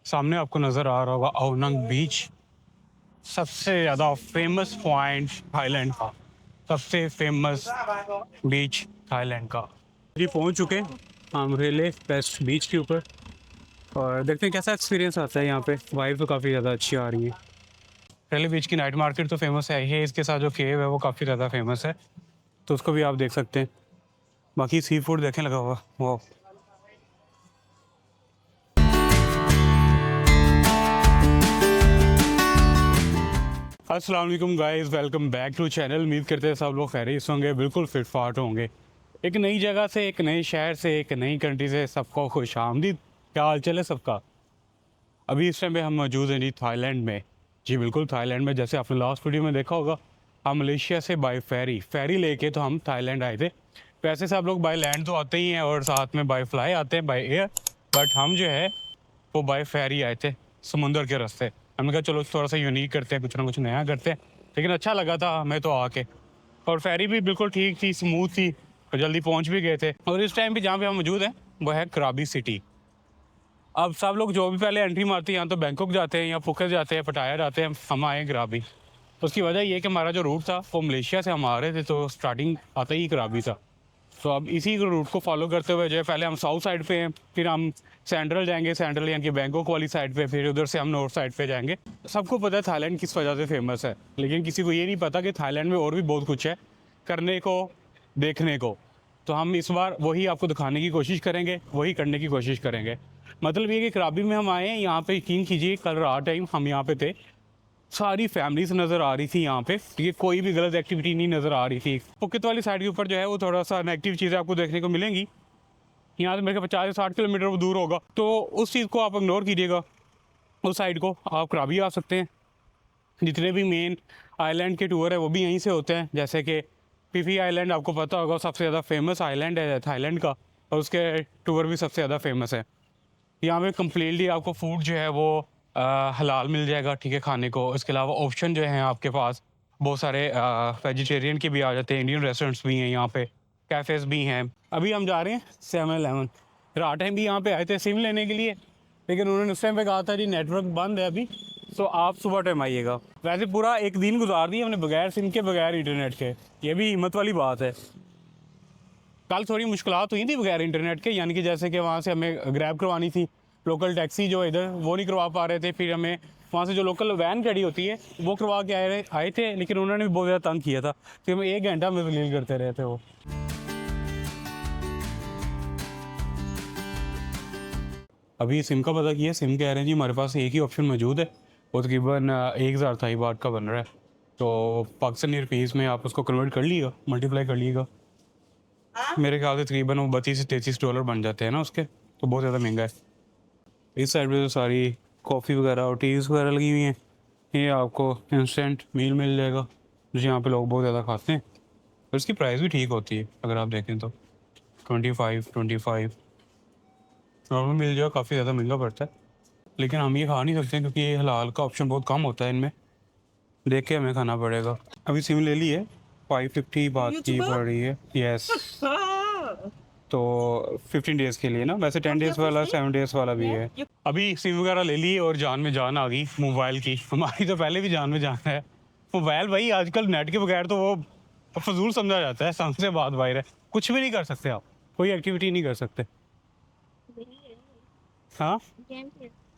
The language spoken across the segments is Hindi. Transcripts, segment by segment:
सामने आपको नज़र आ रहा होगा अवनंग बीच, सबसे ज़्यादा फेमस पॉइंट थाईलैंड का, सबसे फेमस बीच थाईलैंड का। जी पहुंच चुके हैं हम रेले बेस्ट बीच के ऊपर और देखते हैं कैसा एक्सपीरियंस आता है। यहाँ पे वाइब तो काफ़ी ज़्यादा अच्छी आ रही है। रेले बीच की नाइट मार्केट तो फेमस है ही, इसके साथ जो केव है वो काफ़ी ज़्यादा फेमस है, तो उसको भी आप देख सकते हैं। बाकी सी फूड देखें लगा हुआ वो। अस्सलाम वालेकुम guys, welcome back to channel. उम्मीद करते हैं सब लोग खैरियत होंगे, बिल्कुल फिट फाट होंगे। एक नई जगह से, एक नए शहर से, एक नई कंट्री से सबको खुश आमदीद। क्या हाल चाल है सबका? अभी इस टाइम पे हम मौजूद हैं जी थाईलैंड में। जी बिल्कुल थाईलैंड में, जैसे आपने लास्ट वीडियो में देखा होगा, हम मलेशिया से बाई फेरी लेके तो हम थाईलैंड आए थे। वैसे सब लोग बाई लैंड तो आते ही हैं और साथ में बाई फ्लाई आते हैं, बाई एयर। बट हम जो है वो बाय फेरी आए थे, समुंदर के रास्ते। हमने कहा चलो थोड़ा सा यूनिक करते हैं, कुछ ना कुछ नया करते हैं। लेकिन अच्छा लगा था हमें तो आके, और फेरी भी बिल्कुल ठीक थी, स्मूथ थी और जल्दी पहुंच भी गए थे। और इस टाइम पे जहाँ पे हम मौजूद हैं वो है कराबी सिटी। अब सब लोग जो भी पहले एंट्री मारते हैं, या तो बैंकॉक जाते हैं या फुकेत जाते हैं, पटाया जाते हैं, हम आए कराबी। तो उसकी वजह ये है कि हमारा जो रूट था वो मलेशिया से हम आ रहे थे, तो स्टार्टिंग आते ही कराबी था। तो अब इसी रूट को फॉलो करते हुए जो है, पहले हम साउथ साइड पे हैं, फिर हम सेंट्रल जाएंगे, सेंट्रल यानी कि बैंकॉक वाली साइड पे, फिर उधर से हम नॉर्थ साइड पे जाएंगे। सबको पता है थाईलैंड किस वजह से फेमस है, लेकिन किसी को ये नहीं पता कि थाईलैंड में और भी बहुत कुछ है करने को, देखने को। तो हम इस बार वही आपको दिखाने की कोशिश करेंगे, वही करने की कोशिश करेंगे। मतलब ये कि कराबी में हम आए हैं, यहाँ पे यकीन कीजिए कल रात टाइम हम यहाँ पे थे, सारी फैमिलीज नज़र आ रही थी यहाँ पे। ये कोई भी गलत एक्टिविटी नहीं नज़र आ रही थी। फुकेत वाली साइड के ऊपर जो है वो थोड़ा सा नेगेटिव चीज़ें आपको देखने को मिलेंगी। यहाँ से मेरे 50 से 60 किलोमीटर वो दूर होगा, तो उस चीज़ को आप इग्नोर कीजिएगा। उस साइड को आप कराबी आ सकते हैं। जितने भी मेन आइलैंड के टूर है वो भी यहीं से होते हैं, जैसे कि पीफी आइलैंड आपको पता होगा, सबसे ज़्यादा फेमस आइलैंड है थाईलैंड का, और उसके टूर भी सबसे ज़्यादा फेमस है। यहाँ पे कम्प्लीटली आपको फूड जो है वो हलाल मिल जाएगा, ठीक है, खाने को। इसके अलावा ऑप्शन जो हैं आपके पास बहुत सारे, वेजिटेरियन के भी आ जाते हैं, इंडियन रेस्टोरेंट्स भी हैं यहाँ पे, कैफ़ेज़ भी हैं। अभी हम जा रहे हैं 7-11। रात टाइम भी यहाँ पे आए थे सिम लेने के लिए, लेकिन उन्होंने उस टाइम पे कहा था जी नेटवर्क बंद है अभी, तो आप सुबह टाइम आइएगा। वैसे पूरा एक दिन गुजार दिया हमने बगैर सिम के, बगैर इंटरनेट के। ये भी हिम्मत वाली बात है। कल थोड़ी मुश्किलात हुई थी बगैर इंटरनेट के, यानी कि जैसे कि वहाँ से हमें ग्रैब करवानी थी, लोकल टैक्सी जो इधर वो नहीं करवा पा रहे थे। फिर हमें वहाँ से जो लोकल वैन खड़ी होती है वो करवा के आए थे, लेकिन उन्होंने भी बहुत ज़्यादा तंग किया था, फिर हमें 1 घंटा में जलील करते रहे थे वो। अभी सिम का पता किया, सिम कह रहे हैं जी हमारे पास एक ही ऑप्शन मौजूद है, वो तकरीबन 1,000 थाई बात का बन रहा है। तो पाकिस्तानी रुपीज़ में आप उसको कन्वर्ट कर लीजिएगा, मल्टीप्लाई कर लीजिएगा। मेरे ख्याल से तकरीबन वो 32 से 33 डॉलर बन जाते हैं ना उसके, तो बहुत ज़्यादा महंगा है। इस साइड पे तो सारी कॉफ़ी वगैरह और टीज़ वगैरह लगी हुई हैं। ये आपको इंस्टेंट मील मिल जाएगा, जो यहाँ पे लोग बहुत ज़्यादा खाते हैं। और इसकी प्राइस भी ठीक होती है, अगर आप देखें तो 25 नॉर्मल मिल जाएगा, काफ़ी ज़्यादा महंगा पड़ता है। लेकिन हम ये खा नहीं सकते क्योंकि ये हलाल का ऑप्शन बहुत कम होता है इनमें, देख के हमें खाना पड़ेगा। अभी सिम ले ली है, 550 बात की पड़ रही है। यस, तो 15 डेज़ के लिए ना, वैसे 10 डेज़ वाला 7 डेज़ वाला भी है। अभी सिम वगैरह ले ली और जान में जान आ गई मोबाइल की। हमारी तो पहले भी जान में जान है मोबाइल भाई, आजकल नेट के बगैर तो वो फजूल समझा जाता है, समझ से बात बाहर है। कुछ भी नहीं कर सकते आप, कोई एक्टिविटी नहीं कर सकते। हाँ,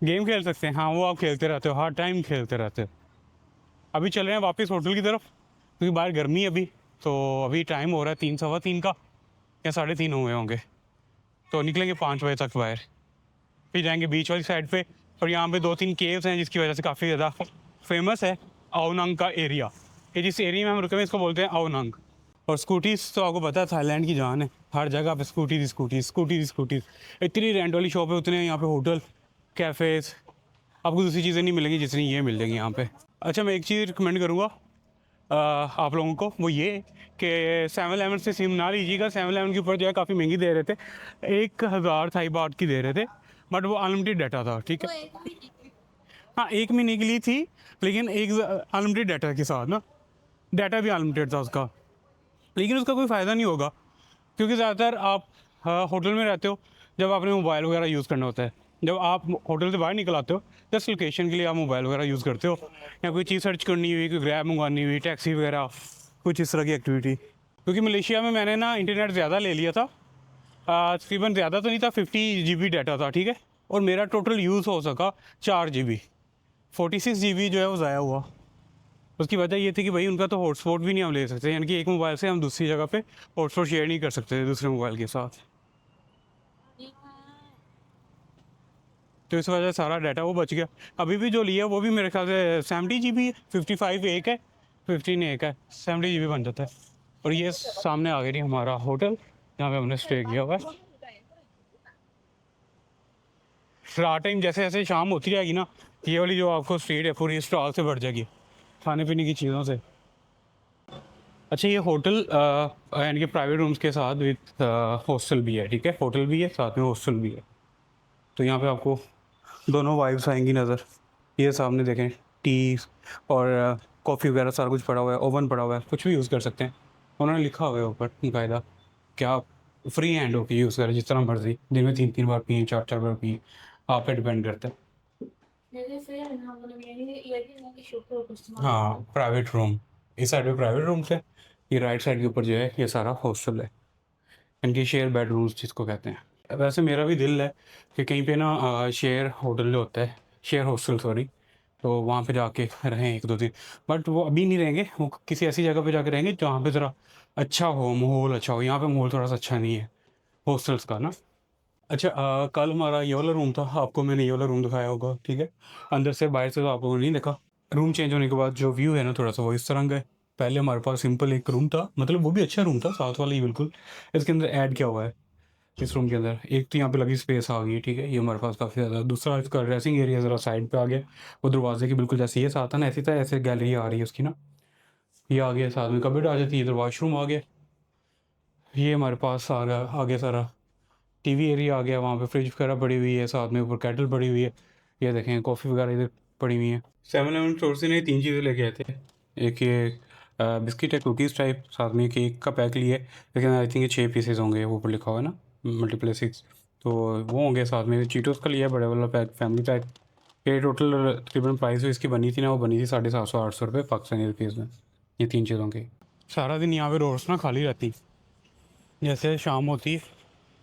गेम खेल सकते हैं, हाँ वो आप खेलते रहते हो, हर टाइम खेलते रहते हो। अभी चल रहे हैं वापस होटल की तरफ, क्योंकि बाहर गर्मी है अभी। तो अभी टाइम हो रहा है 3 सवा 3 का, या 3:30 हुए होंगे। तो निकलेंगे 5 बजे तक बाहर, फिर जाएंगे बीच वाली साइड पे। और यहाँ पे 2-3 केव्स हैं जिसकी वजह से काफ़ी ज़्यादा फेमस है अवनंग का एरिया। ये जिस एरिया में हम रुके हैं इसको बोलते हैं अवनंग। और स्कूटीज़ तो आपको पता है थाईलैंड की जान है, हर जगह पे स्कूटीज़। इतनी रेंट वाली शॉप है, उतने यहाँ पे होटल, कैफ़ेज़, आपको दूसरी चीज़ें नहीं मिलेंगी जितनी ये मिल जाएंगी यहाँ पे। अच्छा, मैं एक चीज़ रिकमेंड करूँगा आप लोगों को, वो ये कि 7-11 से सिम ना लीजिएगा। 7-11 के ऊपर जो है काफ़ी महंगी दे रहे थे, 1,000 थाई बात की दे रहे थे, बट वो अनलिमिटेड डाटा था, ठीक है। हाँ, 1 महीने के लिए थी, लेकिन एक अनलिमिटेड डाटा के साथ ना, डाटा भी अनलिमिटेड था उसका। लेकिन उसका कोई फ़ायदा नहीं होगा, क्योंकि ज़्यादातर आप होटल में रहते हो, जब आपने मोबाइल वगैरह यूज़ करना होता है, जब आप होटल से बाहर निकल आते हो, जस्ट लोकेशन के लिए आप मोबाइल वगैरह यूज़ करते हो, या कोई चीज़ सर्च करनी हुई, कोई ग्रैब मंगवानी हुई, टैक्सी वगैरह, कुछ इस तरह की एक्टिविटी। क्योंकि मलेशिया में मैंने ना इंटरनेट ज़्यादा ले लिया था, तकरीबन ज़्यादा तो नहीं था, 50 GB डाटा था, ठीक है। और मेरा टोटल यूज़ हो सका 4 GB, 46 GB जो है वो ज़ाया हुआ। उसकी वजह ये थी कि भाई उनका तो हॉटस्पॉट भी नहीं हम ले सकते, यानी कि एक मोबाइल से हम दूसरी जगह पे हॉटस्पॉट शेयर नहीं कर सकते दूसरे मोबाइल के साथ। तो इस वजह से सारा डाटा वो बच गया। अभी भी जो लिया वो भी मेरे ख्याल से 70 GB है, 55 एक है, 15 एक है, 70 GB बन जाता है। और ये सामने आ गई हमारा होटल जहाँ पे हमने स्टे किया हुआ है। रात टाइम जैसे जैसे शाम होती रहेगी ना, ये वाली जो आपको स्ट्रीट है पूरी स्टॉल से भर जाएगी खाने पीने की चीज़ों से। अच्छा, ये होटल यानी कि प्राइवेट रूम्स के साथ विद हॉस्टल भी है, ठीक है। होटल भी है, साथ में हॉस्टल भी है। तो यहाँ पे आपको दोनों वाइब्स आएंगी नज़र। ये सामने देखें, टी और कॉफ़ी वगैरह सारा कुछ पड़ा हुआ है, ओवन पड़ा हुआ है, कुछ भी यूज़ कर सकते हैं। उन्होंने लिखा हुआ है ऊपर बाकायदा कि आप फ्री हैंड होकर यूज़ करें जिस तरह मर्जी, दिन में 3-3 बार पिए, 4-4 बार पिए, आप पे डिपेंड करता है। हाँ, प्राइवेट रूम, इस साइड पे प्राइवेट रूम्स है, ये राइट साइड के ऊपर जो है ये सारा हॉस्टल है, इनके शेयर बेडरूम्स जिसको कहते हैं। वैसे मेरा भी दिल है कि कहीं पे ना शेयर होटल जो होता है, शेयर हॉस्टल सॉरी, तो वहाँ पे जाके रहें 1-2 दिन। बट वो अभी नहीं रहेंगे, वो किसी ऐसी जगह पे जाके रहेंगे जहाँ पे ज़रा अच्छा हो, माहौल अच्छा हो। यहाँ पे माहौल थोड़ा सा अच्छा नहीं है हॉस्टल्स का ना। अच्छा, कल हमारा ये वाला रूम था, आपको मैंने ये वाला रूम दिखाया होगा, ठीक है। अंदर से बाहर से तो आपको नहीं देखा। रूम चेंज होने के बाद जो व्यू है ना थोड़ा सा वो इस तरह का है। पहले हमारे पास सिंपल एक रूम था, मतलब वो भी अच्छा रूम था, साथ वाला ही बिल्कुल। इसके अंदर ऐड क्या हुआ है, इस रूम के अंदर एक तो यहाँ पे लगी स्पेस आ गई, ठीक है, ये हमारे पास काफ़ी ज़्यादा। दूसरा इसका ड्रेसिंग एरिया ज़रा साइड पे आ गया, वो दरवाजे की बिल्कुल जैसे ये साथ है ना, ऐसी तरह ऐसे गैलरी आ रही है उसकी ना, ये आ गया। साथ में कबर्ड आ जाती है, इधर वॉशरूम आ गया। ये हमारे पास आ गया आगे सारा टीवी एरिया आ गया, वहाँ पे फ्रिज वगैरह पड़ी हुई है, साथ में ऊपर केटल पड़ी हुई है। ये देखें कॉफ़ी वगैरह इधर पड़ी हुई है। 7-11 स्टोर से नहीं 3 चीज़ें लेके आए थे। एक ये बिस्किट है कुकीज़ टाइप, साथ में केक का पैक लिए, लेकिन आई थिंक ये 6 पीसेज होंगे, वो ऊपर लिखा हुआ है ना मल्टीप्लाई 6, तो वो होंगे। साथ में चीटोस का लिया बड़े वाला पैक, फैमिली पैक। ये टोटल तकरीबन प्राइस जो इसकी बनी थी ना, वो बनी थी 750-800 रुपये पाकिस्तानी रुपीज़ में, ये 3 चीज़ों की। सारा दिन यहाँ पे रोड्स ना खाली रहती, जैसे शाम होती है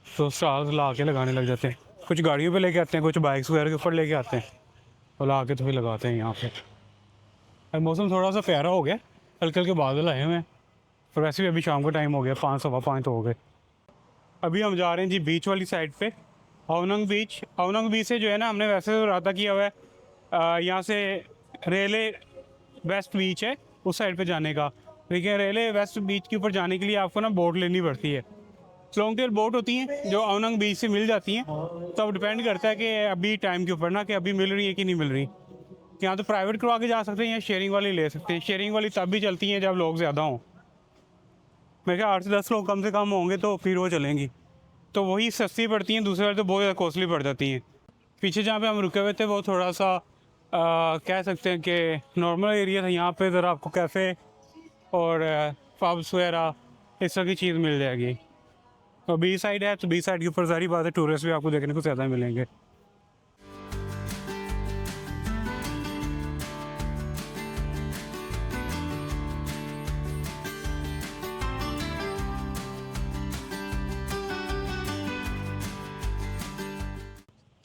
तो स्टार्स ला के लगाने लग जाते हैं। कुछ गाड़ियों पे लेके आते हैं, कुछ बाइक्स वगैरह के ऊपर लेके आते हैं और ला के तो फिर लगाते हैं यहाँ पे। अब मौसम थोड़ा सा प्यारा हो गया, हल्के हल्के बादल आए हुए हैं, और वैसे भी अभी शाम का टाइम हो गया, 5-5:15 तो हो गए। अभी हम जा रहे हैं जी बीच वाली साइड पे, अवनंग बीच। अवनंग बीच से जो है ना, हमने वैसे तो रहा किया हुआ है यहाँ से रेले वेस्ट बीच है उस साइड पे जाने का, लेकिन रेले वेस्ट बीच के ऊपर जाने के लिए आपको ना बोट लेनी पड़ती है। लॉन्ग टेल बोट होती हैं जो अवनंग बीच से मिल जाती हैं, तो अब डिपेंड करता है कि अभी टाइम के ऊपर ना कि अभी मिल रही है कि नहीं मिल रही। यहाँ तो प्राइवेट करवा के जा सकते हैं या शेयरिंग वाली ले सकते हैं। शेयरिंग वाली तब भी चलती हैं जब लोग ज़्यादा हों, मैं क्या 8 से 10 लोग कम से कम होंगे तो फिर वो चलेंगी, तो वही सस्ती पड़ती हैं, दूसरे वाले तो बहुत ज़्यादा कॉस्टली पड़ जाती हैं। पीछे जहाँ पे हम रुके हुए थे वो थोड़ा सा कह सकते हैं कि नॉर्मल एरिया था, यहाँ पे ज़रा आपको कैफ़े और पब्स वगैरह इस तरह की चीज़ मिल जाएगी। तो बी साइड है, तो बी साइड के ऊपर सारी बात है, टूरिस्ट भी आपको देखने को ज़्यादा मिलेंगे।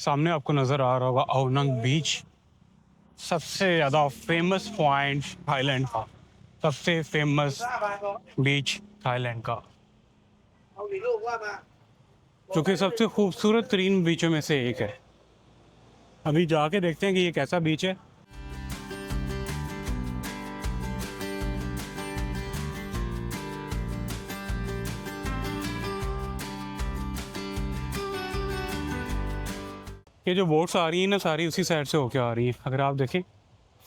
सामने आपको नज़र आ रहा होगा अवनंग बीच, सबसे ज़्यादा फेमस पॉइंट थाईलैंड का, सबसे फेमस बीच थाईलैंड का, जो कि सबसे खूबसूरत तरीन बीचों में से एक है। अभी जाके देखते हैं कि ये कैसा बीच है। ये जो बोट्स आ रही हैं ना सारी उसी साइड से होके आ रही हैं, अगर आप देखें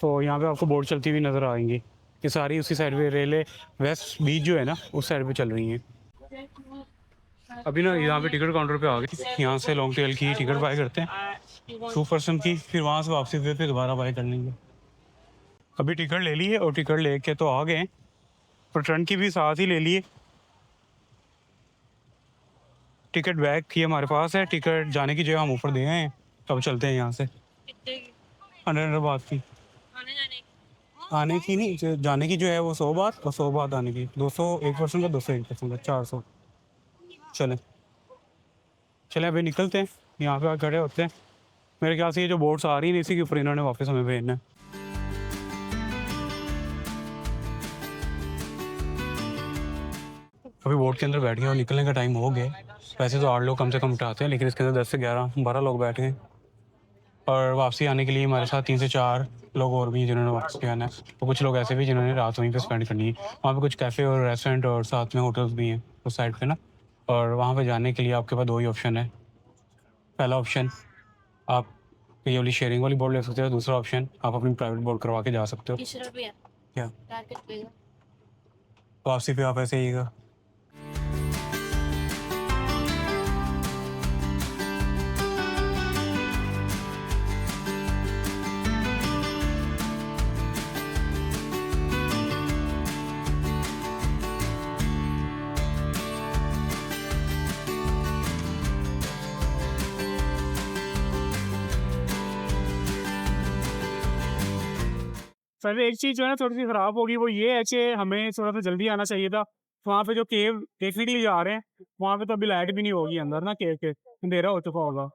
तो यहाँ पे आपको बोट चलती हुई नज़र आएंगी। ये सारी उसी साइड पे रेले वेस्ट बीच जो है ना उस साइड पे चल रही हैं। अभी ना यहाँ पे टिकट काउंटर पे आ गए, यहाँ से लॉन्ग टेल की टिकट बाय करते हैं 2 पर्सन की, फिर वहाँ से वापसी हुए फिर दोबारा बाय कर लेंगे। अभी टिकट ले ली है और टिकट लेके तो आ गए, रिटर्न की भी साथ ही ले लिए। टिकट बैग की हमारे पास है, टिकट जाने की जगह हम ऊपर दे आए हैं, अब चलते हैं यहाँ से। कितने की? 100 बात की। आने जाने की? आने की नहीं, जाने की जो है वो 100 बात, और 100 बात आने की। 200 1% का, 200 1% का, 400। चलें चलें अभी निकलते हैं, यहाँ पे खड़े होते हैं। मेरे ख्याल से ये जो बोट्स आ रही हैं इसी के ऊपर इन्होंने वापस हमें भेजना है। अभी बोट के अंदर बैठ गए और निकलने का टाइम हो गया। वैसे तो 8 लोग कम से कम उठाते हैं, लेकिन इसके अंदर 10 से 12 लोग बैठ गए। और वापसी आने के लिए हमारे साथ 3 से 4 लोग और भी हैं जिन्होंने वापसी आना है। और कुछ लोग ऐसे भी जिन्होंने रात वहीं पे स्पेंड करनी है। वहाँ पे कुछ कैफ़े और रेस्टोरेंट और साथ में होटल्स भी हैं उस साइड पे ना। और वहाँ पे जाने के लिए आपके पास 2 ही ऑप्शन है। पहला ऑप्शन, आप ये वाली शेयरिंग वाली बोट ले सकते हो। दूसरा ऑप्शन, आप अपनी प्राइवेट बोट करवा के जा सकते हो। 20 रुपया क्या टारगेट पेगा? वापसी पे आप ऐसे आइएगा। सर एक चीज़ जो है ना थोड़ी सी ख़राब होगी, वो ये है कि हमें थोड़ा सा जल्दी आना चाहिए था। वहाँ पे जो केव देखने के लिए जा रहे हैं, वहाँ पे तो अभी लाइट भी नहीं होगी अंदर ना केव के, अंधेरा हो चुका होगा।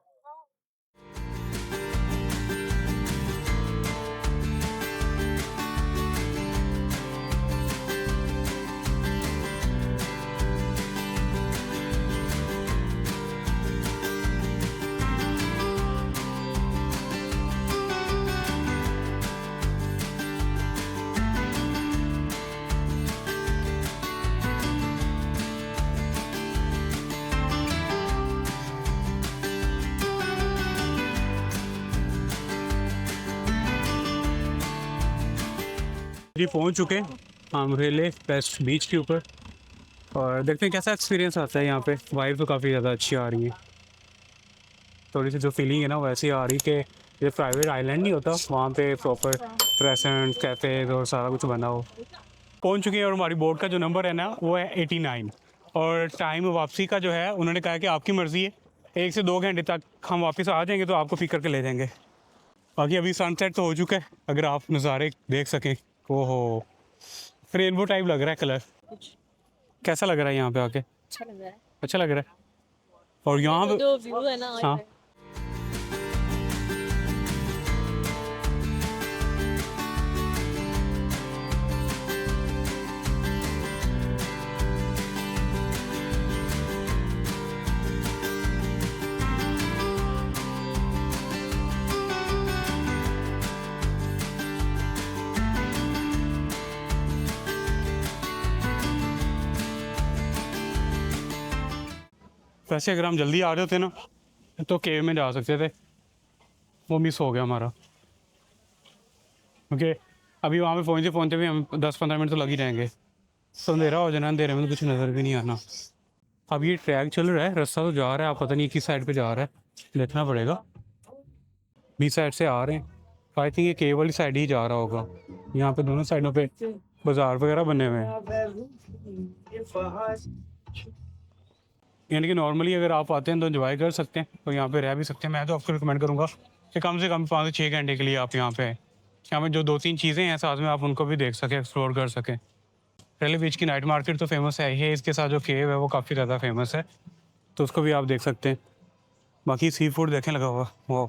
जी पहुँच चुके हैं हम रेले वेस्ट बीच के ऊपर। और देखते हैं कैसा एक्सपीरियंस आता है यहाँ पे। वाइब तो काफ़ी ज़्यादा अच्छी आ रही है। थोड़ी सी जो फीलिंग है ना वैसी आ रही कि ये प्राइवेट आइलैंड नहीं होता, वहाँ पे प्रॉपर रेस्टोरेंट कैफ़ेज और सारा कुछ बना हो। पहुँच चुके हैं और हमारी बोट का जो नंबर है ना वो है 89। और टाइम वापसी का जो है उन्होंने कहा कि आपकी मर्ज़ी है, 1 से 2 घंटे तक हम वापस आ जाएंगे तो आपको पिक करके ले जाएंगे। बाकी अभी सनसेट तो हो चुका है, अगर आप नज़ारे देख सकें। ओहो, रेनबो टाइप लग रहा है कलर। कुछ कैसा लग रहा है यहाँ पे आके? अच्छा लग रहा है। अच्छा लग रहा है। और यहाँ पे जो व्यू है ना हाँ, वैसे अगर हम जल्दी आ रहे होते ना तो केव में जा सकते थे, वो मिस हो गया हमारा। क्योंकि अभी वहाँ पे पहुँचते पहुँचते भी हम 10-15 मिनट तो लग ही जाएंगे। तो अंधेरा हो जाना, अंधेरे में तो कुछ नज़र भी नहीं आना। अब ये ट्रैक चल रहा है, रास्ता तो जा रहा है, आप पता नहीं किस साइड पे जा रहा है, देखना पड़ेगा। बीच साइड से आ रहे हैं, आई थिंक ये केव वाली साइड ही जा रहा होगा। यहाँ पे दोनों साइडों पे बाजार वगैरह बने हुए हैं। यानी कि नॉर्मली अगर आप आते हैं तो एंजॉय कर सकते हैं, तो यहाँ पे रह भी सकते हैं। मैं तो आपको रिकमेंड करूँगा कि कम से कम 5 से 6 घंटे के लिए आप यहाँ पे आएँ। यहाँ पे जो 2-3 चीज़ें हैं साथ में आप उनको भी देख सकें, एक्सप्लोर कर सकें। रेले बीच की नाइट मार्केट तो फेमस है ही है, इसके साथ जो केव है वो काफ़ी ज़्यादा फेमस है, तो उसको भी आप देख सकते हैं। बाकी सी फूड देखें लगा हुआ, वाह।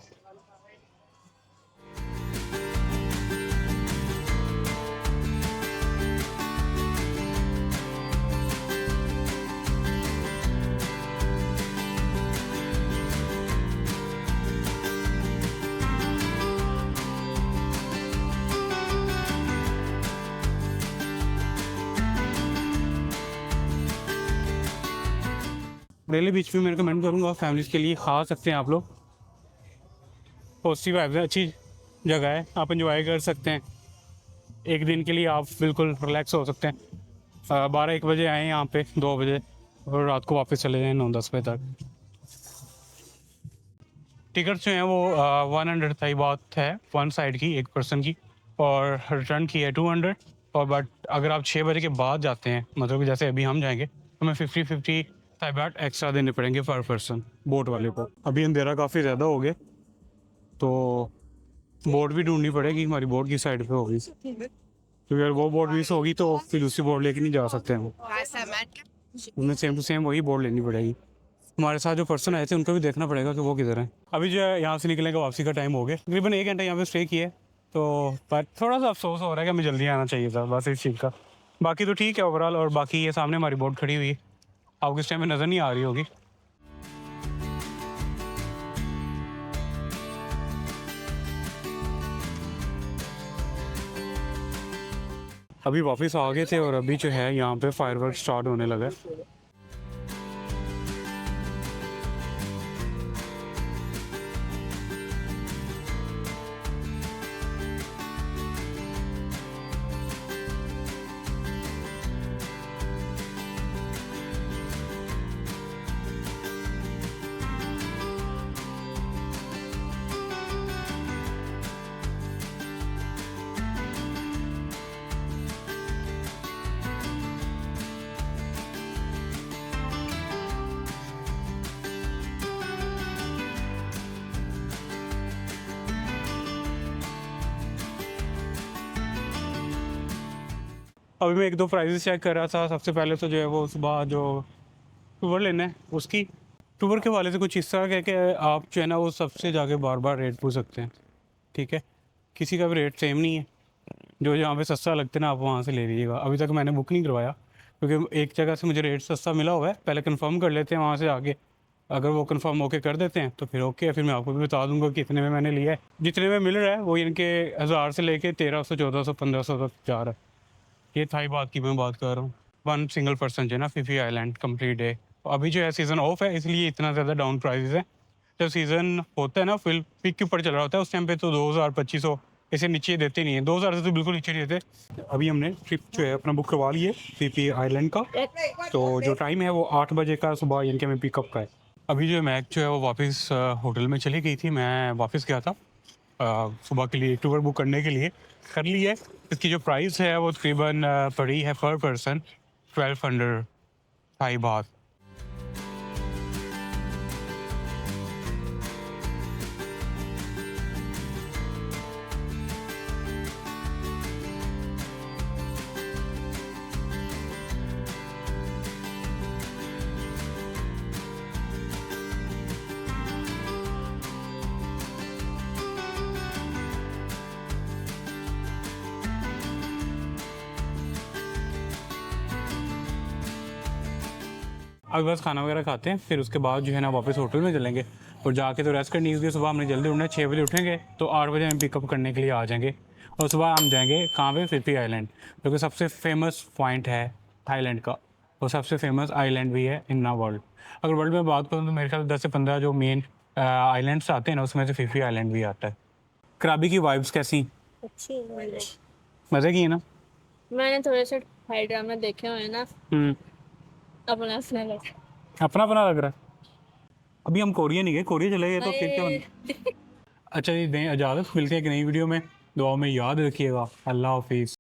रेले बीच भी मैं रिकमेंड करूँगा, फैमिलीज़ के लिए खा सकते हैं आप लोग। पॉजिटिव वाइब्स है, अच्छी जगह है, आप एंजॉय कर सकते हैं। एक दिन के लिए आप बिल्कुल रिलैक्स हो सकते हैं। 12-1 बजे आएँ यहाँ पे, 2 बजे, और रात को वापस चले जाएँ 9-10 बजे तक। टिकट जो है वो 100 थाई बात है, 1 साइड की, 1 पर्सन की। और रिटर्न की है 200। और बट अगर आप 6 बजे के बाद जाते हैं, मतलब कि जैसे अभी हम जाएंगे, तो हमें 50 थाई बात एक्स्ट्रा देने पड़ेंगे पर पर्सन बोट वाले को। अभी अंधेरा काफ़ी ज़्यादा हो गया, तो बोट भी ढूंढनी पड़ेगी, हमारी बोट की साइड पे होगी, क्योंकि अगर वो बोट मिस होगी तो फिर दूसरी बोट लेके नहीं जा सकते हम, उन्हें सेम टू सेम वही बोट लेनी पड़ेगी। हमारे साथ जो पर्सन आए थे उनको भी देखना पड़ेगा कि वो किधर हैं। अभी जो है यहाँ से निकलने का वापसी का टाइम हो गया, तकरीबन 1 घंटा यहाँ पे स्टे किया है, तो पर थोड़ा सा अफसोस हो रहा है कि हमें जल्दी आना चाहिए था बस इस चीज़ का। बाकी तो ठीक है ओवरऑल। और बाकी ये सामने हमारी बोट खड़ी हुई है, आपको इस टाइम में नज़र नहीं आ रही होगी। अभी वापस आ गए थे और अभी जो है यहाँ पे फायरवर्क स्टार्ट होने लगा है। अभी मैं 1-2 प्राइजेस चेक कर रहा था। सबसे पहले तो जो है वो सुबह जो टूर लेना है उसकी टूर के वाले से कुछ इस तरह का है कि आप जो है ना वो सबसे जाके बार बार रेट पूछ सकते हैं, ठीक है। किसी का भी रेट सेम नहीं है, जो जहाँ पे सस्ता लगता है ना आप वहाँ से ले लीजिएगा। अभी तक मैंने बुक नहीं करवाया क्योंकि एक जगह से मुझे रेट सस्ता मिला हुआ है, पहले कंफर्म कर लेते हैं वहाँ से आगे। अगर वो कंफर्म ओके कर देते हैं तो फिर ओके है, फिर मैं आपको भी बता दूंगा कितने में मैंने लिया है। जितने में मिल रहा है वो इनके 1000 से लेके 1300, 1400, 1500 तक जा रहा है। ये थाई बात की मैं बात कर रहा हूँ। 1 सिंगल पर्सन जो है ना फीफी आइलैंड कंप्लीट डे। अभी जो है सीज़न ऑफ है इसलिए इतना ज़्यादा डाउन प्राइसेस है। जब सीज़न होता है ना फिर पीक के ऊपर चल रहा होता है उस टाइम पे तो 2000, 2500 ऐसे नीचे देते नहीं है। 2000 से तो बिल्कुल नीचे नहीं देते। अभी हमने ट्रिप जो है अपना बुक करवा ली है फीफी आइलैंड का, तो जो टाइम है वो 8 बजे का सुबह यानी कि हमें पिकअप का है। अभी जो मैक जो है वो वापस होटल में चली गई थी, मैं वापस गया था सुबह के लिए टूर बुक करने के लिए। कर ली है। इसकी जो प्राइस है वो तकरीबन पड़ी है पर पर्सन 1200 थाई बात। अभी बस खाना वगैरह खाते हैं, फिर उसके बाद जो है ना वापस होटल में चलेंगे और जाके तो रेस्ट करनी है। सुबह हमने जल्दी उठना है, 6 बजे उठेंगे तो 8 बजे हम पिकअप करने के लिए आ जाएंगे। और सुबह हम जाएंगे कहाँ पे, फीफी आइलैंड, जो कि सबसे फेमस पॉइंट है थाईलैंड का और सबसे फेमस आइलैंड भी है इन वर्ल्ड। अगर वर्ल्ड में बात करूँ तो मेरे ख्याल 10 से 15 जो मेन आइलैंड्स आते हैं ना उसमें से फीफी आइलैंड भी आता है। कराबी की वाइब्स कैसी, अच्छी है। मज़े की है ना? मैंने थोड़े से हाई ड्रामा देखे हुए हैं ना, अपना असली लग अपना अपना लग रहा है। अभी हम कोरिया नहीं गए, कोरिया चले गए तो फिर क्या बना? अच्छा जी, दें इजाज़त, मिलते हैं एक नई वीडियो में। दुआ में याद रखिएगा। अल्लाह हाफिज़।